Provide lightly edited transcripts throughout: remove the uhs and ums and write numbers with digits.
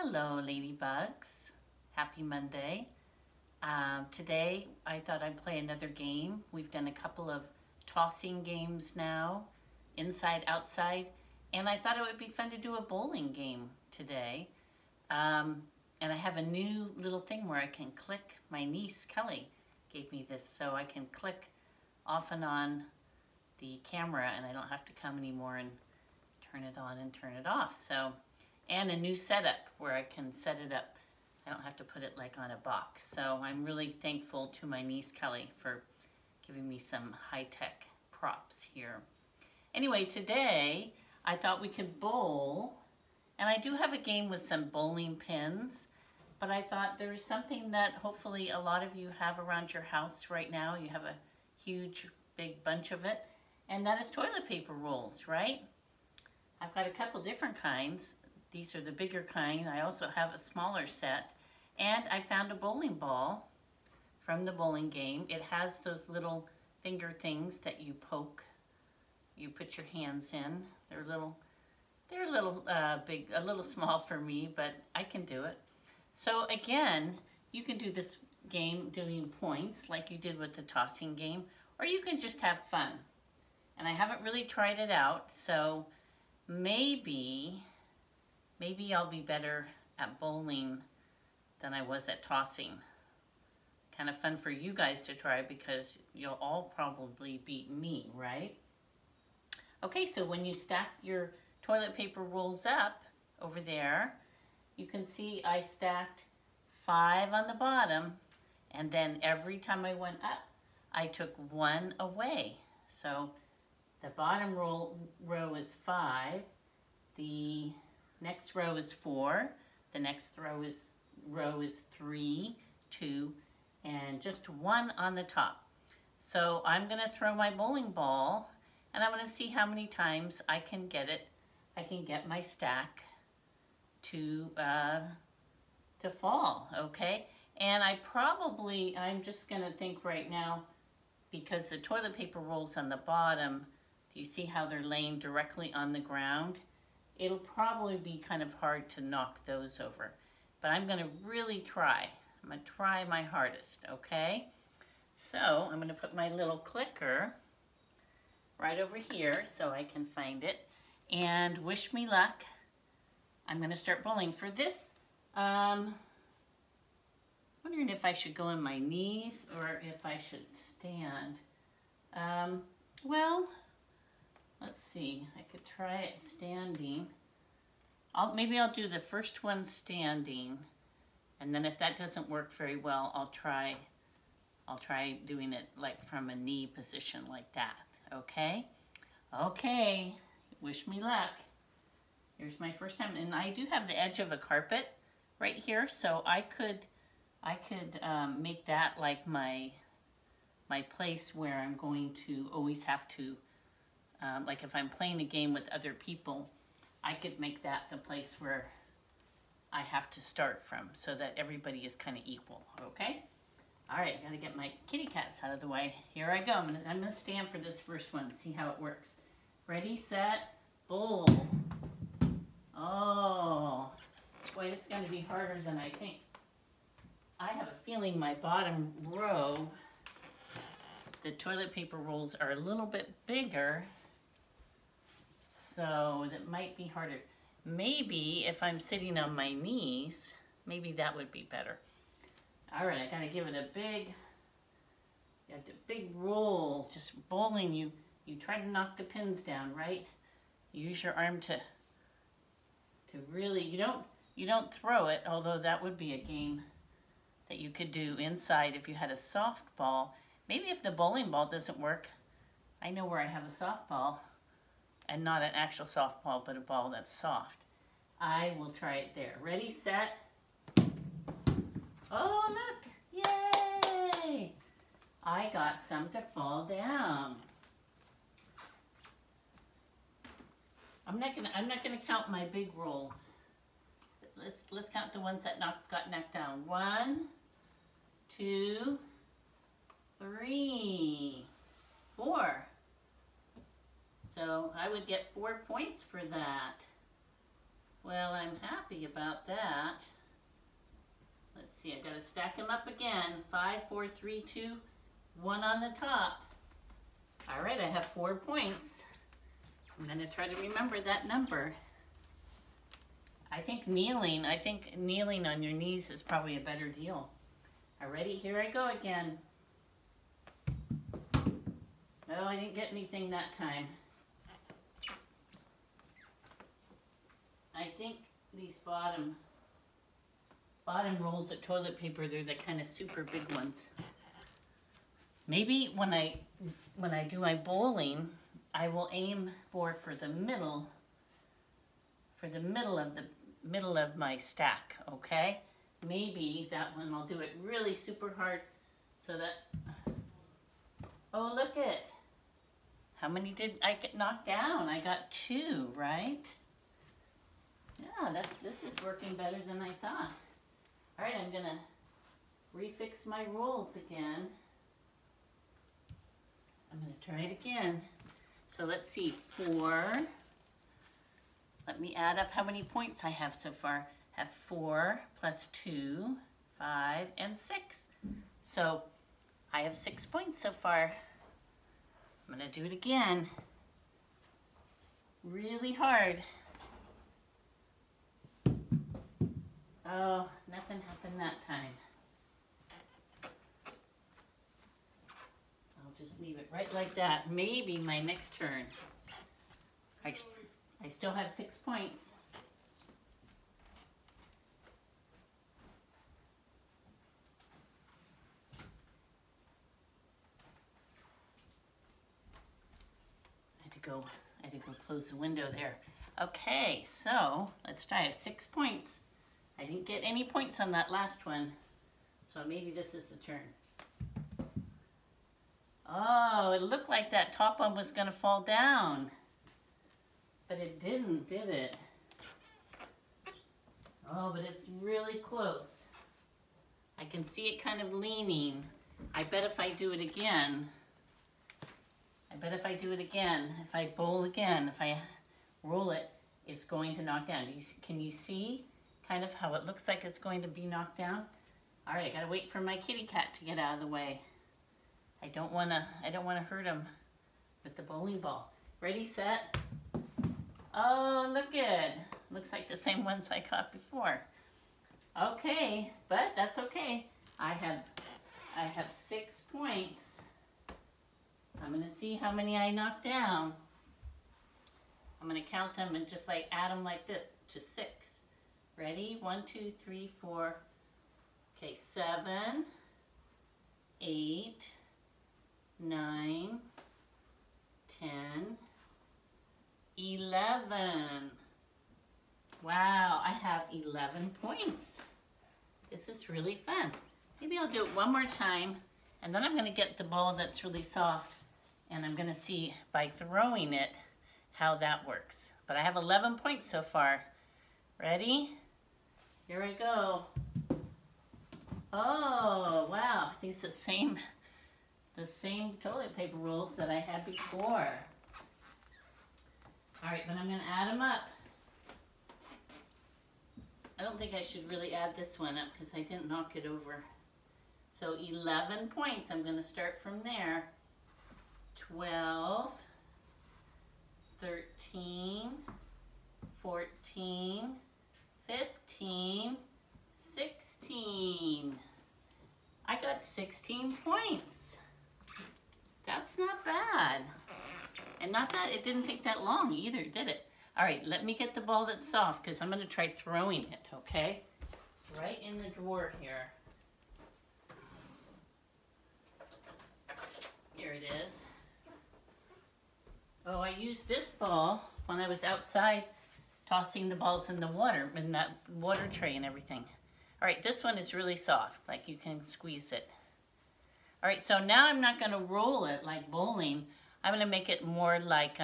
Hello, ladybugs. Happy Monday. Today, I thought I'd play another game. We've done a couple of tossing games now, inside, outside, and I thought it would be fun to do a bowling game today. And I have a new little thing where I can click. My niece, Kelly, gave me this, so I can click off and on the camera, and I don't have to come anymore and turn it on and turn it off. And a new setup where I can set it up. I don't have to put it like on a box. So I'm really thankful to my niece Kelly for giving me some high-tech props here. Anyway, today I thought we could bowl, and I do have a game with some bowling pins, but I thought there is something that hopefully a lot of you have around your house right now. You have a huge big bunch of it, and that is toilet paper rolls, right? I've got a couple different kinds. These are the bigger kind. I also have a smaller set. And I found a bowling ball from the bowling game. It has those little finger things that you poke. You put your hands in. They're a little big, a little small for me, but I can do it. So again, you can do this game doing points like you did with the tossing game, or you can just have fun. And I haven't really tried it out, so maybe I'll be better at bowling than I was at tossing. Kind of fun for you guys to try because you'll all probably beat me, right? Okay, so when you stack your toilet paper rolls up over there, you can see I stacked 5 on the bottom, and then every time I went up, I took 1 away. So the bottom row is 5, the next row is 4, the next row is 3, 2, and just 1 on the top. So I'm gonna throw my bowling ball, and I'm gonna see how many times I can get it. I can get my stack to fall, okay? And I'm just gonna think right now, because the toilet paper rolls on the bottom, do you see how they're laying directly on the ground? It'll probably be kind of hard to knock those over, but I'm gonna really try. I'm gonna try my hardest, okay? So I'm gonna put my little clicker right over here so I can find it, and wish me luck. I'm gonna start bowling. For this, wondering if I should go on my knees or if I should stand. Well, let's see, I could try it standing. Maybe I'll do the first one standing, and then if that doesn't work very well, I'll try doing it like from a knee position like that, okay? Okay, wish me luck. Here's my first time, and I do have the edge of a carpet right here, so I could make that like my place where I'm going to always have to, like if I'm playing a game with other people, I could make that the place where I have to start from so that everybody is kind of equal, okay? All right, gotta get my kitty cats out of the way. Here I go. I'm gonna stand for this first one, see how it works. Ready, set, bowl. Oh, boy, it's gonna be harder than I think. I have a feeling my bottom row, the toilet paper rolls are a little bit bigger, so that might be harder. Maybe if I'm sitting on my knees, maybe that would be better. All right, I gotta give it a big roll. Just bowling, you try to knock the pins down, right? You use your arm to really, you don't throw it, although that would be a game that you could do inside if you had a softball. Maybe if the bowling ball doesn't work, I know where I have a softball, and not an actual softball, but a ball that's soft. I will try it there. Ready, set. Oh, look, yay! I got some to fall down. I'm not gonna count my big rolls. Let's count the ones that got knocked down. 1, 2, 3, 4. So I would get 4 points for that. Well, I'm happy about that. Let's see, I gotta stack them up again. 5, 4, 3, 2, 1 on the top. All right, I have 4 points. I'm gonna try to remember that number. I think kneeling on your knees is probably a better deal. All right, ready? Here I go again. No, I didn't get anything that time. I think these bottom rolls of toilet paper, they're the kind of super big ones. Maybe when I do my bowling, I will aim for the middle of my stack, okay? Maybe that one I'll do it really super hard so that, oh, look it. How many did I get knocked down? I got 2, right? Yeah, this is working better than I thought. All right, I'm gonna refix my rolls again. I'm gonna try it again. So let's see, 4. Let me add up how many points I have so far. I have 4 plus 2, 5, and 6. So I have 6 points so far. I'm gonna do it again. Really hard. Oh, nothing happened that time. I'll just leave it right like that. Maybe my next turn. I still have 6 points. I had to go close the window there. Okay, so let's try. I have 6 points. I didn't get any points on that last one, so maybe this is the turn. Oh, it looked like that top one was gonna fall down, but it didn't, did it? Oh, but it's really close. I can see it kind of leaning. I bet if I do it again, if I bowl again, if I roll it, it's going to knock down. Can you see kind of how it looks like it's going to be knocked down? All right, I gotta wait for my kitty cat to get out of the way. I don't wanna hurt him with the bowling ball. Ready, set. Oh, look it. Looks like the same ones I caught before. Okay, but that's okay. I have 6 points. I'm gonna see how many I knocked down. I'm gonna count them and just like add them like this to 6. Ready? 1, 2, 3, 4. Okay, 7, 8, 9, 10, 11. Wow, I have 11 points. This is really fun. Maybe I'll do it one more time, and then I'm gonna get the ball that's really soft, and I'm gonna see by throwing it how that works. But I have 11 points so far. Ready? Here I go. Oh, wow. I think it's the same toilet paper rolls that I had before. All right, but I'm gonna add them up. I don't think I should really add this one up because I didn't knock it over. So 11 points, I'm gonna start from there. 12, 13, 14, 15, 16. I got 16 points. That's not bad. And not that it didn't take that long either, did it? All right, let me get the ball that's soft because I'm gonna try throwing it, okay? It's right in the drawer here. Here it is. Oh, I used this ball when I was outside tossing the balls in the water, in that water tray and everything. All right, this one is really soft, like you can squeeze it. All right, so now I'm not gonna roll it like bowling. I'm gonna make it more like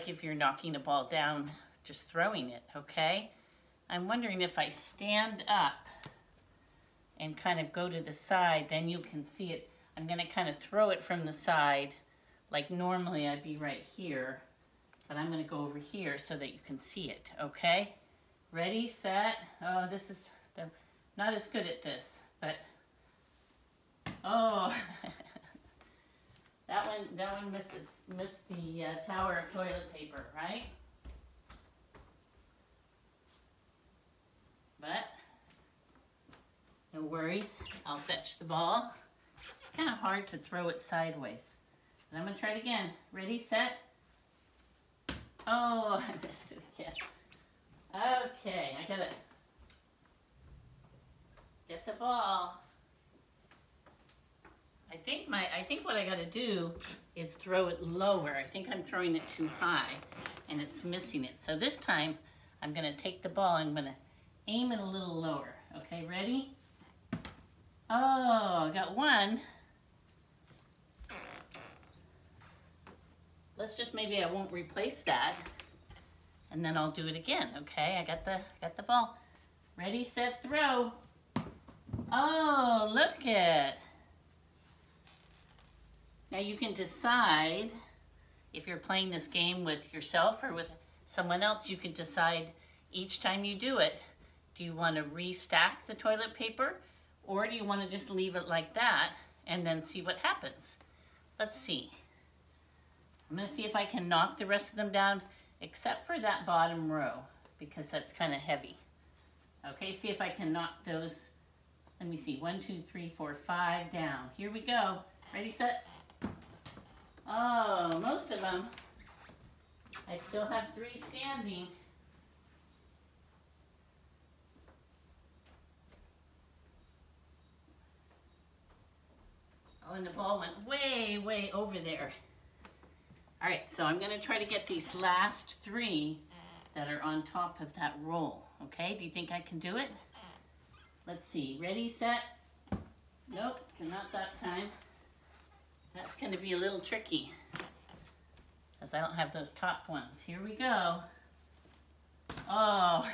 if you're knocking a ball down, just throwing it, okay? I'm wondering if I stand up and kind of go to the side, then you can see it. I'm gonna kind of throw it from the side, like normally I'd be right here. but I'm gonna go over here so that you can see it, okay? Ready, set. Oh, this is, not as good at this, but, oh. that one missed the tower of toilet paper, right? But, no worries, I'll fetch the ball. Kind of hard to throw it sideways. And I'm gonna try it again. Ready, set. Oh, I missed it again. Okay, I gotta get the ball. I think what I gotta do is throw it lower. I think I'm throwing it too high and it's missing it. So this time I'm gonna take the ball and I'm gonna aim it a little lower. Okay, ready? Oh, I got one. Let's just, maybe I won't replace that, and then I'll do it again, okay? I got the ball. Ready, set, throw. Oh, look it. Now you can decide, if you're playing this game with yourself or with someone else, you can decide each time you do it, do you want to restack the toilet paper, or do you want to just leave it like that and then see what happens? Let's see. I'm going to see if I can knock the rest of them down, except for that bottom row, because that's kind of heavy. Okay, see if I can knock those, let me see, 1, 2, 3, 4, 5 down. Here we go. Ready, set. Oh, most of them. I still have 3 standing. Oh, and the ball went way, way over there. All right, so I'm gonna try to get these last 3 that are on top of that roll, okay? Do you think I can do it? Let's see, ready, set? Nope, not that time. That's gonna be a little tricky, because I don't have those top ones. Here we go. Oh,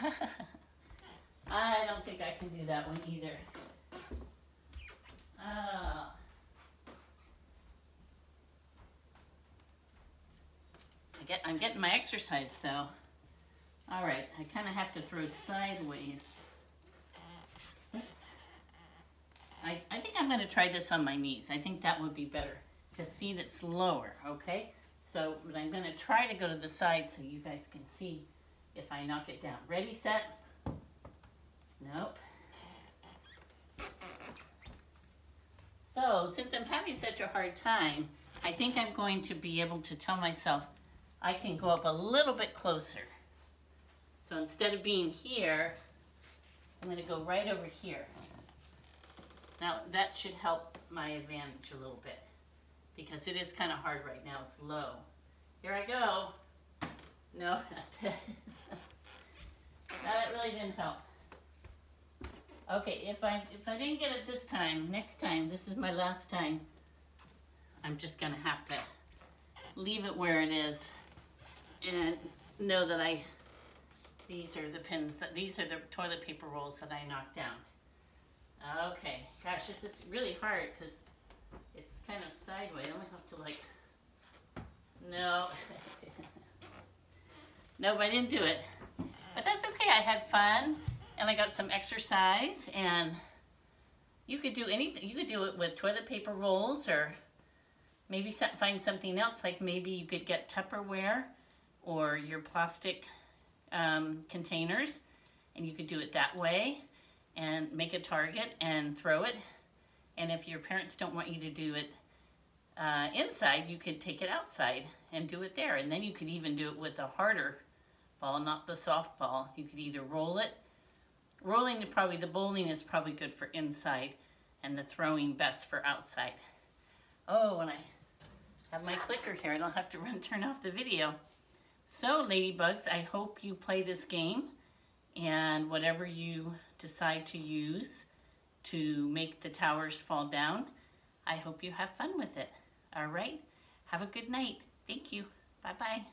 I don't think I can do that one either. Oh. I'm getting my exercise though. All right, I kind of have to throw sideways. Oops. I think I'm going to try this on my knees. I think that would be better, because see, that's lower, okay? So, but I'm going to try to go to the side so you guys can see if I knock it down. Ready, set? Nope. So, since I'm having such a hard time, I think I'm going to be able to tell myself I can go up a little bit closer. So instead of being here, I'm going to go right over here. Now that should help my advantage a little bit, because it is kind of hard right now. It's low. Here I go. No, that really didn't help. Okay, if I didn't get it this time, next time, this is my last time, I'm just going to have to leave it where it is and know that these are the pins, these are the toilet paper rolls that I knocked down. Okay, gosh, this is really hard because it's kind of sideways. I only have to like, no. Nope, I didn't do it. But that's okay, I had fun and I got some exercise, and you could do anything. You could do it with toilet paper rolls, or maybe find something else, like maybe you could get Tupperware or your plastic containers, and you could do it that way and make a target and throw it. And if your parents don't want you to do it inside, you could take it outside and do it there. And then you could even do it with a harder ball, not the soft ball. You could either roll it. Rolling, the bowling is probably good for inside, and the throwing best for outside. Oh, and I have my clicker here. I don't have to turn off the video. So, ladybugs, I hope you play this game, and whatever you decide to use to make the towers fall down, I hope you have fun with it. All right? Have a good night. Thank you. Bye-bye.